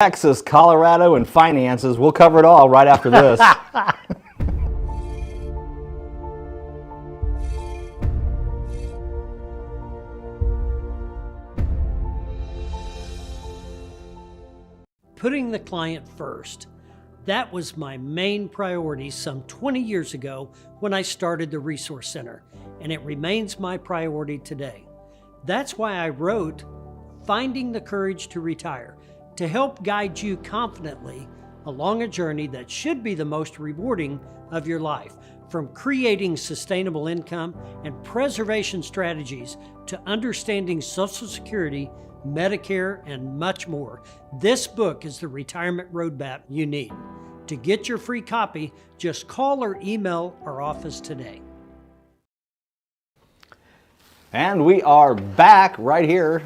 Texas, Colorado, and finances. We'll cover it all right after this. Putting the client first. That was my main priority some 20 years ago when I started the Resource Center, and it remains my priority today. That's why I wrote Finding the Courage to Retire, to help guide you confidently along a journey that should be the most rewarding of your life, from creating sustainable income and preservation strategies to understanding Social Security, Medicare, and much more. This book is the retirement roadmap you need. To get your free copy, just call or email our office today. And we are back right here.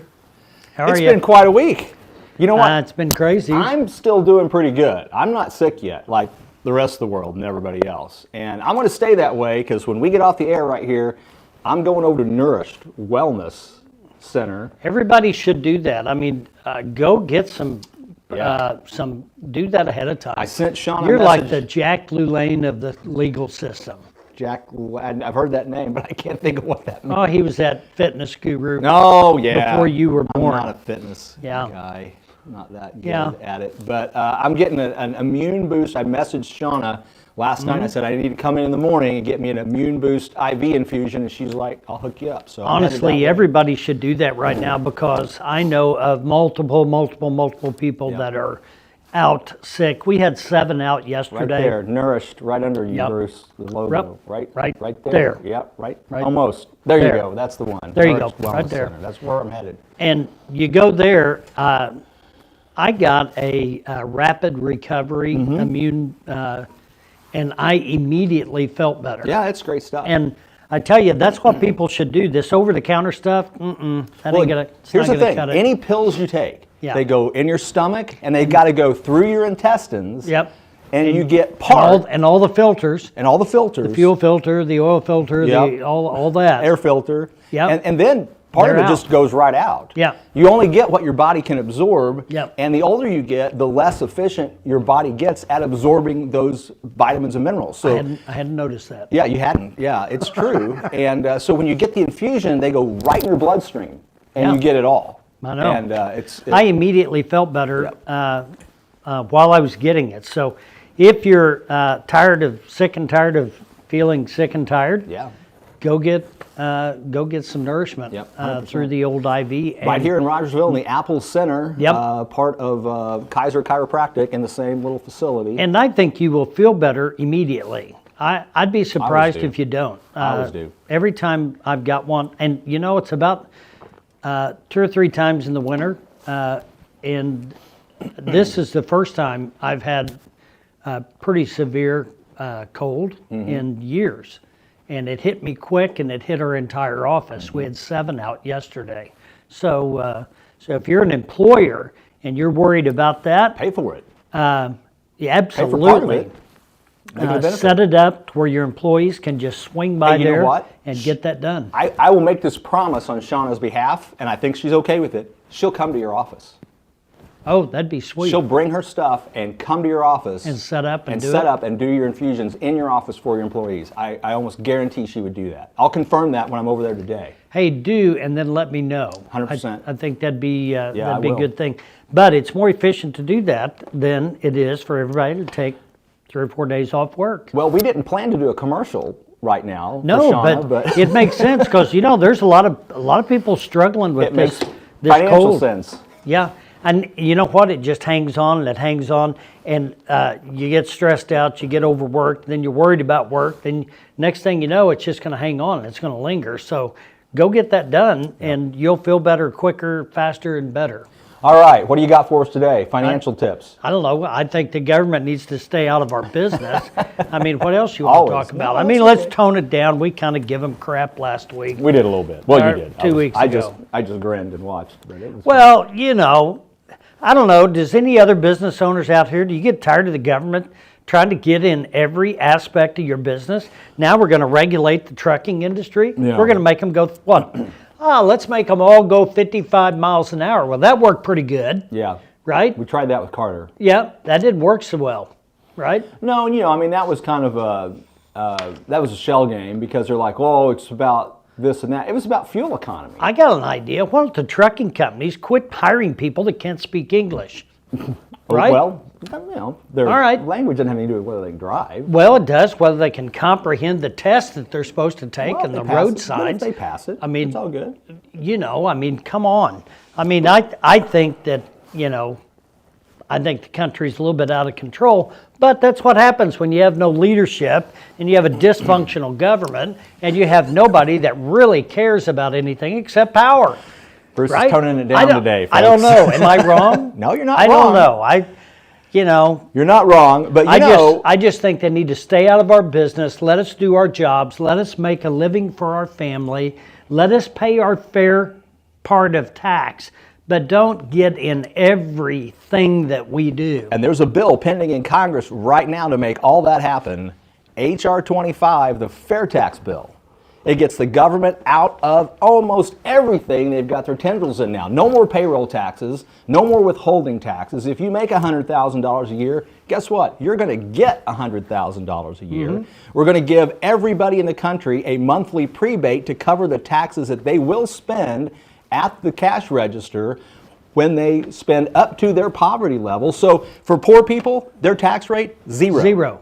How are you? It's been quite a week. You know what? It's been crazy. I'm still doing pretty good. I'm not sick yet, like the rest of the world and everybody else. And I'm going to stay that way because when we get off the air right here, I'm going over to Nourished Wellness Center. Everybody should do that. I mean, go get some, do that ahead of time. I sent Sean a You're message. like the Jack LaLanne of the legal system. Jack, I've heard that name, but I can't think of what that means. Oh, he was that fitness guru. Oh, yeah. Before you were born. I'm not a fitness Yeah. guy. Not that good at it. But I'm getting an immune boost. I messaged Shauna last night. I said, I need to come in the morning and get me an immune boost IV infusion. And she's like, I'll hook you up. So honestly, everybody should do that right now because I know of multiple people that are out sick. We had 7 out yesterday. Right there, Nourished, right under you, Bruce, the logo. Right there. Yep, right. Almost. There you go. That's the one. There you go. Nourished Wellness Right there. Center. That's where I'm headed. And you go there. I got a rapid recovery immune, and I immediately felt better. Yeah, it's great stuff. And I tell you, that's what people should do. This over-the-counter stuff, Here's the thing. Any pills you take, they go in your stomach, and they got to go through your intestines. Yep. And you get part. And all the filters. And all the filters. The fuel filter, the oil filter, all that. Air filter. Yep. And then part of it just goes right out. Yeah. You only get what your body can absorb. Yep. And the older you get, the less efficient your body gets at absorbing those vitamins and minerals. So I hadn't noticed that. Yeah, you hadn't. Yeah, it's true. And so when you get the infusion, they go right in your bloodstream, and you get it all. I know. And I immediately felt better while I was getting it. So if you're sick and tired of feeling sick and tired, go get some nourishment through the old IV. Right here in Rogersville in the Apple Center, part of Kaiser Chiropractic in the same little facility. And I think you will feel better immediately. I'd be surprised if you don't. I always do. Every time I've got one, and it's about 2 or 3 times in the winter, and this is the first time I've had a pretty severe cold in years. And it hit me quick, and it hit our entire office. We had 7 out yesterday. So if you're an employer and you're worried about that, pay for it. Yeah, Pay absolutely. for part of it. Set it up to where your employees can just swing by there and get that done. I will make this promise on Shauna's behalf, and I think she's okay with it. She'll come to your office. Oh, that'd be sweet. She'll bring her stuff and come to your office and set up and do your infusions in your office for your employees. I almost guarantee she would do that. I'll confirm that when I'm over there today. Hey, do, and then let me know. 100%. I think that'd be a good thing. But it's more efficient to do that than it is for everybody to take 3 or 4 days off work. Well, we didn't plan to do a commercial right now. No, for Shauna, but it makes sense because there's a lot of people struggling with this financial cold. sense. Yeah. And you know what? It just hangs on and it hangs on, and you get stressed out, you get overworked, then you're worried about work, then next thing you know, it's just going to hang on, it's going to linger. So go get that done, and you'll feel better quicker, faster, and better. All right, what do you got for us today? Financial tips. I don't know. I think the government needs to stay out of our business. I mean, what else you want to talk about? I mean, let's tone it down. We kind of give them crap last week. We did a little bit. Well, you did. 2 weeks ago. I just grinned and watched. But it was I don't know. Does any other business owners out here, do you get tired of the government trying to get in every aspect of your business? Now we're going to regulate the trucking industry. Yeah. We're going to make them go, what? Let's make them all go 55 miles an hour. Well, that worked pretty good. Yeah. right? We tried that with Carter. Yeah, that didn't work so well, right? No, I mean, that was kind of that was a shell game because they're like, oh, it's about this and that. It was about fuel economy. I got an idea. Why don't the trucking companies quit hiring people that can't speak English? Right? Well, their All right. language doesn't have anything to do with whether they can drive. Well, it does, whether they can comprehend the test that they're supposed to take Well, and they the pass road it. But signs. if they pass it, I mean, it's all good. Come on. I mean, I think that, I think the country's a little bit out of control, but that's what happens when you have no leadership and you have a dysfunctional government and you have nobody that really cares about anything except power. Bruce Right? is toning it down today, folks. I don't know. Am I wrong? No, you're not I wrong. don't know. You're not wrong, but I just think they need to stay out of our business. Let us do our jobs. Let us make a living for our family. Let us pay our fair part of tax. But don't get in everything that we do. And there's a bill pending in Congress right now to make all that happen. H.R. 25, the fair tax bill. It gets the government out of almost everything they've got their tendrils in now. No more payroll taxes, no more withholding taxes. If you make $100,000 a year, guess what? You're going to get $100,000 a year. Mm-hmm. We're going to give everybody in the country a monthly prebate to cover the taxes that they will spend at the cash register when they spend up to their poverty level. So for poor people, their tax rate, zero.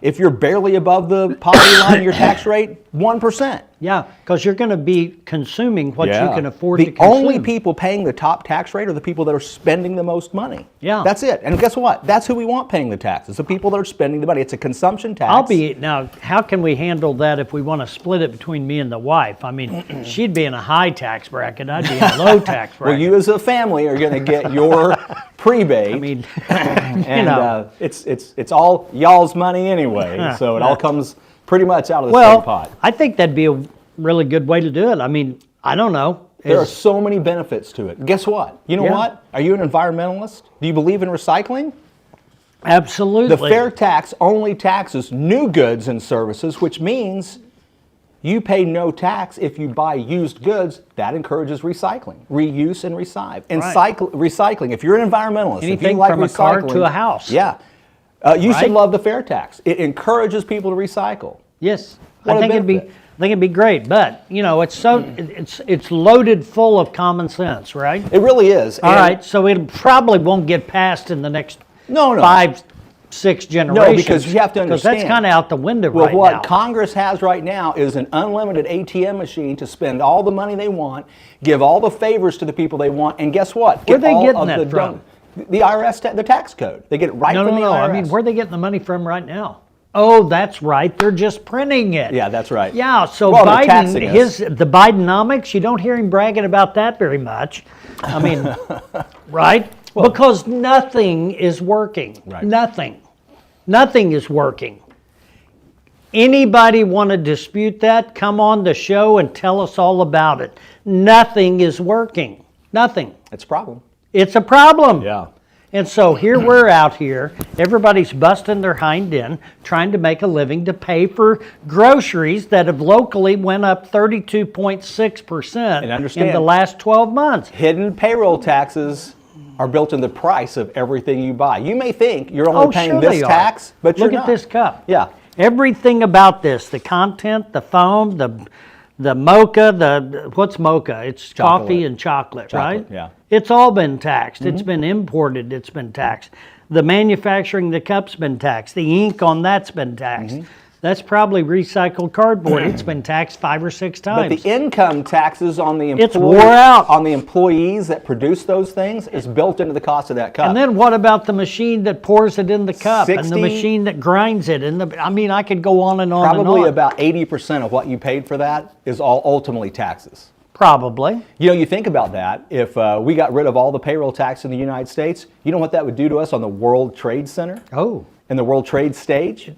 If you're barely above the poverty line, your tax rate, 1%. Yeah, because you're going to be consuming what you can afford to The consume. only people paying the top tax rate are the people that are spending the most money. Yeah. That's it. And guess what? That's who we want paying the taxes, the people that are spending the money. It's a consumption tax. Now, how can we handle that if we want to split it between me and the wife? I mean, she'd be in a high tax bracket, I'd be in a low tax bracket. Well, you as a family are going to get your prebate. I mean, and it's all y'all's money anyway, so it all comes pretty much out of the same pot. I think that'd be a really good way to do it. I mean, I don't know. There are so many benefits to it. Guess what? You know what? Are you an environmentalist? Do you believe in recycling? Absolutely. The fair tax only taxes new goods and services, which means you pay no tax if you buy used goods. That encourages recycling, reuse, and recycling. If you're an environmentalist, anything if you like from recycling, a car to a house. Yeah. You should love the fair tax. It encourages people to recycle. Yes. What I think it'd be great, but it's loaded full of common sense, right? It really is. All right, so it probably won't get passed in the next 5-6 generations. No, because you have to understand. Because that's kind of out the window right now. Well, what Congress has right now is an unlimited ATM machine to spend all the money they want, give all the favors to the people they want, and guess what? Where are they getting that from? The IRS, the tax code. They get it right from the IRS. I mean, where are they getting the money from right now? Oh, that's right. They're just printing it. Yeah, that's right. Yeah, so Biden, the Bidenomics, you don't hear him bragging about that very much. I mean, right? Well, because nothing is working. Right. Nothing is working. Anybody want to dispute that? Come on the show and tell us all about it. Nothing is working. Nothing. It's a problem. It's a problem. Yeah. And so here we're out here, everybody's busting their hind end, trying to make a living to pay for groceries that have locally went up 32.6% in the last 12 months. Hidden payroll taxes are built in the price of everything you buy. You may think you're only paying this tax, but you're not. Look at this cup. Yeah. Everything about this, the content, the foam, the mocha, what's mocha? It's coffee and chocolate, right? Yeah. It's all been taxed. It's been imported. It's been taxed. The manufacturing the cup's been taxed. The ink on that's been taxed. That's probably recycled cardboard. It's been taxed 5 or 6 times. But the income taxes on the it's wore out. On the employees that produce those things is built into the cost of that cup. And then what about the machine that pours it in the cup 60, and the machine that grinds it? I mean, I could go on and on and on. Probably about 80% of what you paid for that is all ultimately taxes. Probably. You know, you think about that. If we got rid of all the payroll tax in the United States, you know what that would do to us on the World Trade Center? Oh. And the World Trade Stage?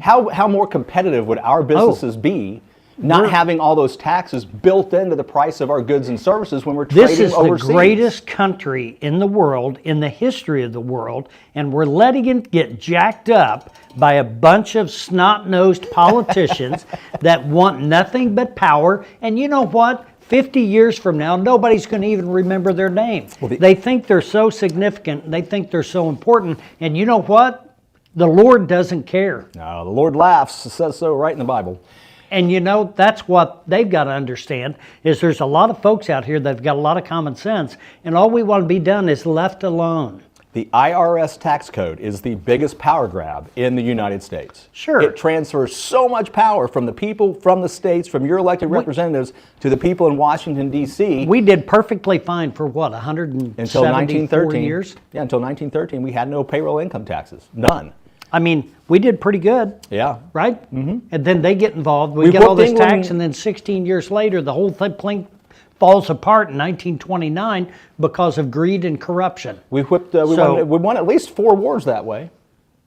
How more competitive would our businesses be not having all those taxes built into the price of our goods and services when we're trading overseas? This is the greatest country in the world, in the history of the world, and we're letting it get jacked up by a bunch of snot-nosed politicians that want nothing but power. And you know what? 50 years from now, nobody's going to even remember their name. They think they're so significant. They think they're so important. And you know what? The Lord doesn't care. No, the Lord laughs. It says so right in the Bible. And you know, that's what they've got to understand, is there's a lot of folks out here that have got a lot of common sense, and all we want to be done is left alone. The IRS tax code is the biggest power grab in the United States. Sure. It transfers so much power from the people, from the states, from your elected representatives to the people in Washington, D.C. We did perfectly fine for what, 174 years? Yeah, until 1913, we had no payroll income taxes. None. I mean, we did pretty good. Yeah. Right? Mm-hmm. And then they get involved. We get all this England, tax, and then 16 years later, the whole thing falls apart in 1929 because of greed and corruption. We won at least 4 wars that way.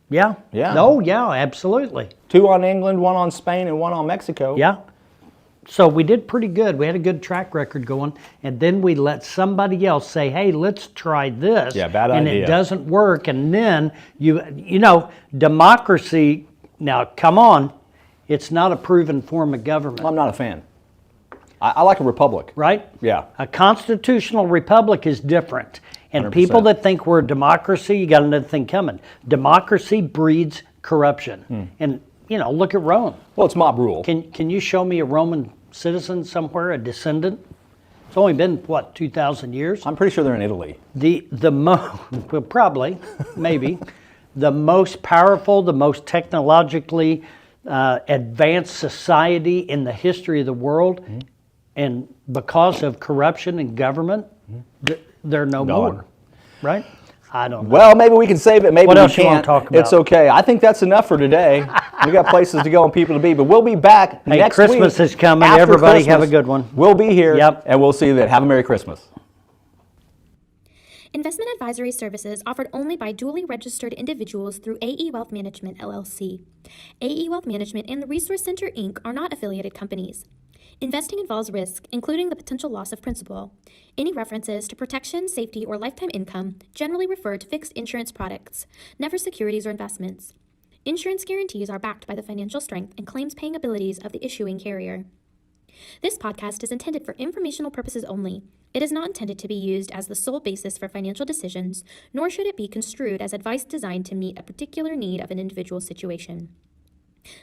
Yeah. Yeah. Oh, yeah, absolutely. 2 on England, 1 on Spain, and 1 on Mexico. Yeah. So we did pretty good. We had a good track record going, and then we let somebody else say, hey, let's try this. Yeah, bad and idea. it doesn't work. And then, you know, democracy, now, come on, it's not a proven form of government. I'm not a fan. I like a republic. Right? Yeah. A constitutional republic is different. And 100%. People that think we're a democracy, you got another thing coming. Democracy breeds corruption. And, you know, look at Rome. Well, it's mob rule. Can you show me a Roman citizen somewhere, a descendant? It's only been, what, 2,000 years? I'm pretty sure they're in Italy. Well, probably, maybe. The most powerful, the most technologically advanced society in the history of the world, and because of corruption and government, they're no more, right? I don't know. Well, maybe we can save it. Maybe What we else you can't. want to talk about? It's okay. I think that's enough for today. We got places to go and people to be, but we'll be back Hey, next Christmas week. is coming. After Everybody Christmas. have a good one. We'll be here, Yep. and we'll see you then. Have a Merry Christmas. Investment advisory services offered only by duly registered individuals through AE Wealth Management, LLC. AE Wealth Management and the Resource Center, Inc. are not affiliated companies. Investing involves risk, including the potential loss of principal. Any references to protection, safety, or lifetime income generally refer to fixed insurance products, never securities or investments. Insurance guarantees are backed by the financial strength and claims-paying abilities of the issuing carrier. This podcast is intended for informational purposes only. It is not intended to be used as the sole basis for financial decisions, nor should it be construed as advice designed to meet a particular need of an individual situation.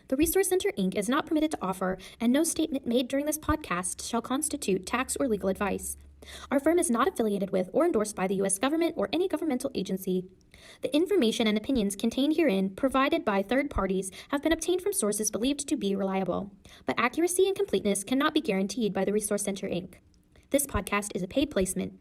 The Resource Center, Inc. is not permitted to offer, and no statement made during this podcast shall constitute tax or legal advice. Our firm is not affiliated with or endorsed by the U.S. government or any governmental agency. The information and opinions contained herein, provided by third parties, have been obtained from sources believed to be reliable, but accuracy and completeness cannot be guaranteed by the Resource Center, Inc. This podcast is a paid placement.